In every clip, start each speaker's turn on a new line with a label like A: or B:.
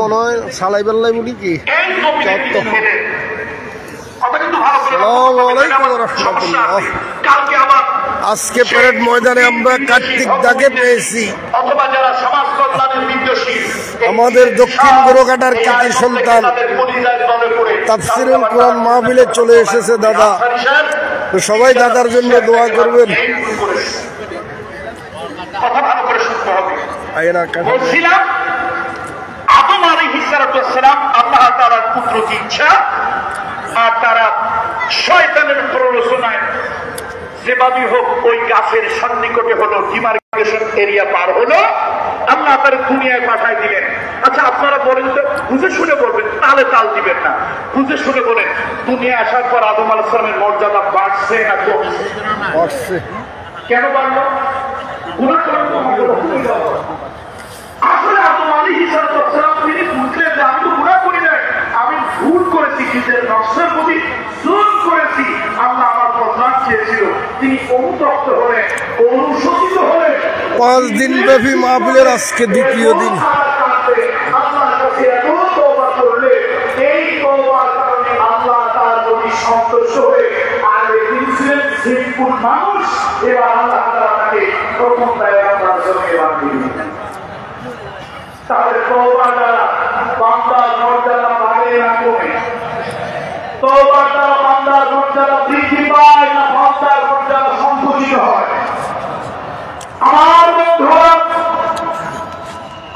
A: মনে হয় সালাই বেল্লাই বলি কি আজকে প্যারেড ময়দানে আমরা কার্তিক দাকে পেয়েছি। আমাদের দক্ষিণ গোরঘাটার কৃতি সন্তান তাফসিরুল কোরআন মাহফিলে চলে এসেছে দাদা, তো সবাই দাদার জন্য দোয়া করবেন।
B: আদম আলাইহিস সালাম আল্লাহ তাআলার পুত্র কি ইচ্ছা আর তারা শয়তানের প্ররোচনায় যেভাবে হোক ওই গাছের সন্নিকটে হলো, ডিমার্কেশন এরিয়া পার হলো, আল্লাহ তার দুনিয়ায় পাঠাই দিলেন। আচ্ছা আপনারা বলেন তো, বুঝে শুনে বলবেন, তালে তাল দিবেন না, বুঝে শুনে বলেন, দুনিয়া আসার পর আদম আলাইহিস সালামের মর্যাদা বাড়ছে না কমছে? কেন বাড়লো? গুনাহ করার তো আসলে আদম আলাইহিস সালাম তিনি বুঝলেন যে আমি তো গুনাহ করি নাই, আমি ভুল করেছি, নিজের নফসের প্রতি জুলুম করেছি। আল্লাহ আমার কল্যাণ চেয়েছিল, তিনি অনুতপ্ত হলেন, অনুশোচিত হলেন।
A: 5 দিন ব্যাপী মাহফিলের আজকে দ্বিতীয় দিন।
B: আল্লাহর কাছে এত তওবা করলে এই তওবার কারণে আল্লাহ তার প্রতি সন্তুষ্ট হয়ে আর তিনি ছিলেন সিম্পল মানুষ, এবার আল্লাহ তাআলা তাকে প্রথম দায়িত্ব জমিয়ে দিলেন। তাহলে তওবার দ্বারা বান্দার মর্যাদা বাড়ে না কমে? তওবার দ্বারা বান্দার মর্যাদা বৃদ্ধি পায় না বান্দার মর্যাদা সংকুচিত হয়? আমার বন্ধুরা,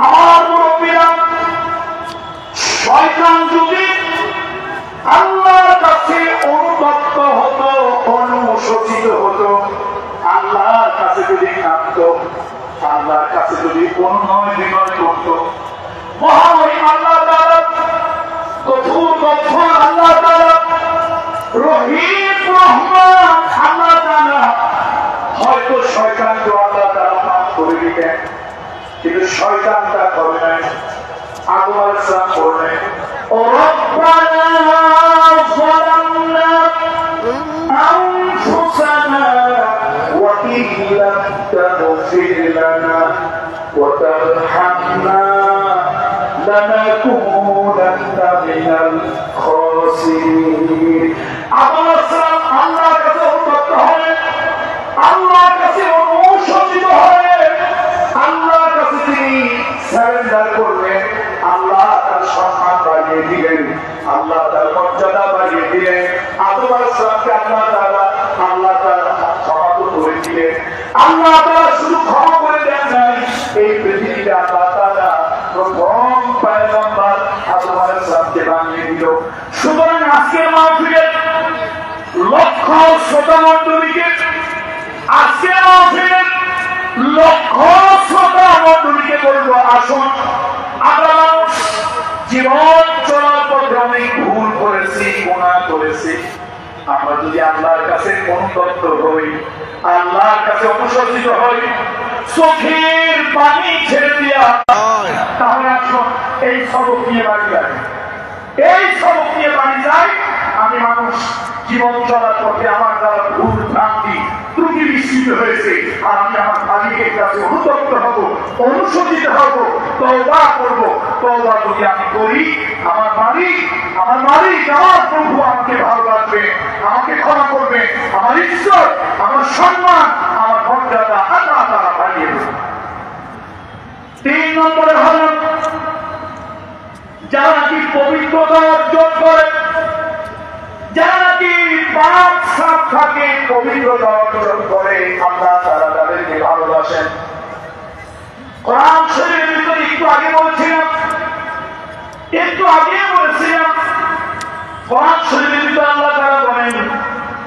B: আমার মুরব্বীরা, শয়তান যদি আল্লাহর কাছে অনুতপ্ত হতো, অনুশোচিত হতো, আল্লাহর কাছে যদি কাঁদত, আল্লাহর কাছে যদি অনুনয় বিনয় করত, মহামহিম আল্লাহ তাআলা, গফুর গফফার আল্লাহ তাআলা, রহিম রহমান আল্লাহ তাআলা, হয়তো শয়তানকে আল্লাহ তাআলা মাফ করে দিতেন, কিন্তু শয়তান তা করে নাই। আদম আলাইহিস সালাম বললেন, ও রব্বানা যালামনা আনফুসানা ওয়া ইন লাম তাগফির লানা ওয়া তারহামনা লানাকুনান্না মিনাল খাসিরিন। আদম আলাইহিস সালাম আল্লাহর কাছে অনুতপ্ত হলেন, আল্লাহর কাছে অনুশোচিত হলেন, আল্লাহর কাছে তিনি সারেন্ডার করলেন। আল্লাহ তার সম্মান বাড়িয়ে দিলেন, আল্লাহ তার মর্যাদা বাড়িয়ে দিলেন। আদম আলাইহিস সালামকে আল্লাহ তাআলা ক্ষমা করে দিলেন। আল্লাহ তাআলা শুধু ক্ষমা করে দেন নাই, এই পৃথিবীতে আল্লাহ তাআলা প্রথম পয়গম্বর আদম আলাইহিস সালামকে বানিয়ে দিল। সুতরাং আজকের মাহফিলে লক্ষ শ্রোতা মণ্ডলীকে, আজকের মাহফিলে লক্ষ শ্রোতা মণ্ডলীকে বলবো, আসুন আমরা মানুষ জীবন চলার পথে অনেক ভুল করেছি, গুনাহ করেছি। আমরা যদি আল্লাহর কাছে অনুতপ্ত হই, আল্লাহর কাছে অনুশোচিত হই, চোখের পানি ছেড়ে দিয়া, তাহলে আসুন এই সবক নিয়ে বাড়ি যাই, এই সবক নিয়ে বাড়ি যাই। আমি মানুষ জীবন চলার পথে আমার দ্বারা ভুল ভ্রান্তি ত্রুটি বিস্মিত হয়েছে, আর আমি আমার মালিকের কাছে অনুতপ্ত হব, অনুশোচিত হব, তওবা করব। তওবা যদি আমি করি, আমার মালিক আমার প্রভু আমাকে ভালোবাসবে, আমাকে ক্ষমা করবে, আমার ইজ্জত, আমার সম্মান, আমার মর্যাদা আল্লাহ তাআলা বাড়িয়ে দেবে। 3 নম্বরে হল যারা নাকি পবিত্রতা অর্জন করে, যারা নাকি পাক সাফ থাকে, পবিত্রতা অর্জন করে, আল্লাহ তাআলা তাদেরকে ভালোবাসেন। কোরআন শরীফের ভিতরে একটু আগে বলেছিলাম, কোরআন শরীফের ভিতরে আল্লাহ তাআলা বলেন,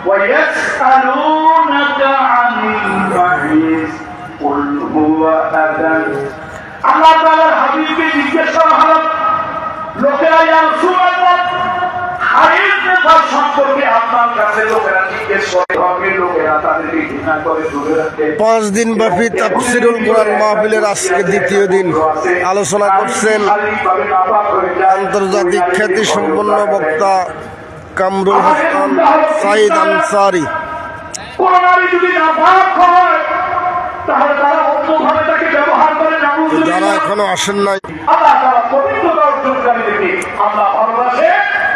B: ওয়ায়াসআলুনাকা আনিল মাহিস কুল হুয়া আযান। আল্লাহ তাআলার হাবিবকে জিজ্ঞেস করা হলো, লোকেরা ইয়া রাসূলুল্লাহ হায়ের ব্যাপার সম্পর্কে আপনার কাছে লোকেরা জিজ্ঞেস করে, লোকেরা তাদেরকে ঘৃণা করে, দূরে রাখে।
A: 5 দিন ব্যাপী তাফসিরুল কোরআন মাহফিলের আজকে দ্বিতীয় দিন। আলোচনা করছেন আন্তর্জাতিক খ্যাতি সম্পন্ন বক্তা কামরুল হাসান সাঈদ আনসারী।
B: কোন নারী যদি নাপাক হয় তাহলে তারা অন্যভাবে তাকে ব্যবহার করে।
A: যারা এখনো আসেন নাই,
B: আল্লাহ তাআলা পবিত্রতা অর্জন আল্লাহ ভালোবাসে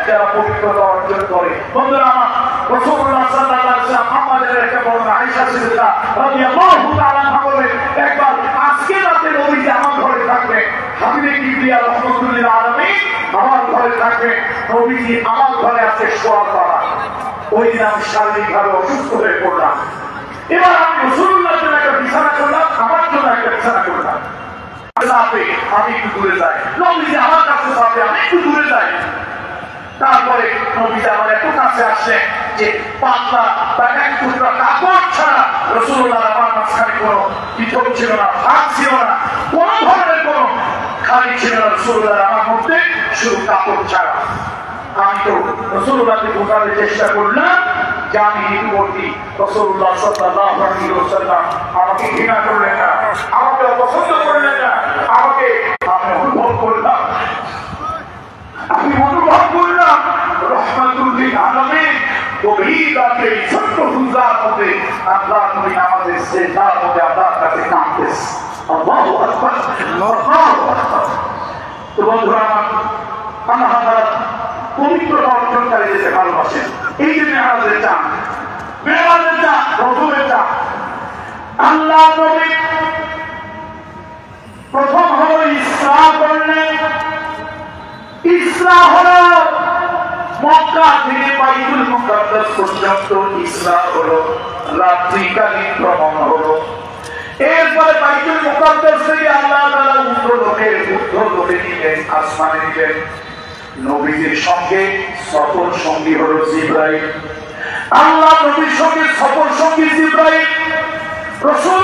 B: যারা পবিত্রতা অর্জন করে। বন্ধুরা আমার, রাসূলুল্লাহ সাল্লাল্লাহু আলাইহি ওয়াসাল্লাম আমাদের একটা বর্ণনা আয়েশা সিদ্দিকা রাদিয়াল্লাহু তাআলা আনহা বলেন, একবার আজকে রাতে নবীজি আমার ঘরে থাকবে, হাবিবে কিবরিয়া রাহমাতুল লিল আলামিন আমার ঘরে থাকবে, নবীজি আমার ঘরে আছে শোয়ার করা। ওই দিন আমি শারীরিকভাবে অসুস্থ হয়ে পড়লাম। এবার আমি রাসূলুল্লাহর জন্য একটা বিছানা করলাম, আমার জন্য একটা বিছানা করলাম। আমি একটু দূরে যাই, নবীজি আমার কাছে যাবে, আমি একটু দূরে যাই। তারপরে নবীজি আমার এত কাছে আসলেন যে পাতলা বা এক টুকরা কাপড় ছাড়া রাসূলুল্লাহ আমার মাঝখানে কোনো বিপদ ছিল না, ফাঁক ছিল না, কোন ধরনের কোনো খালি ছিল না রাসূলুল্লাহ আমার মধ্যে, শুধু কাপড় ছাড়া। আমি তো রাসূলুল্লাহকে বোঝানোর চেষ্টা করলাম যে আমি ঋতুবর্তী, রাসূলুল্লাহ সাল্লাল্লাহু আলাইহি ওয়াসাল্লাম আমাকে ঘৃণা করলেন না, আমাকে অপছন্দ করলেন না, আমি অনুভব করলাম রহমাতুল লিল আলামিন গভীর রাতে ছোট্ট হুজুর মধ্যে আল্লাহ নবী আমাদের সেজদার মধ্যে আল্লাহর কাছে কাঁদতেছে। আল্লাহু আকবার, আল্লাহু আকবার। তো বন্ধুরা আমার, আল্লাহ তাআলা পবিত্রতা অর্জনকারীদেরকে ভালোবাসেন। এই যে মেরাজের চাঁদ, মেরাজের চাঁদ, রসুলের চাঁদ। আল্লাহ নবী প্রথম হলো ইসরা করলেন। ইসরা হলো মক্কা থেকে বাইতুল মুকাদ্দাস পর্যন্ত ইসরা হলো রাত্রিকালীন ভ্রমণ হলো। এরপরে বাইতুল মুকাদ্দাস থেকে আল্লাহ তাআলা ঊর্ধ্বলোকে নিলেন, আসমানে নিলেন। নবীজির সঙ্গে সফর সঙ্গী হলো জিবরাইল। আল্লাহ নবীর সঙ্গে সফর সঙ্গী জিবরাইল। রাসূল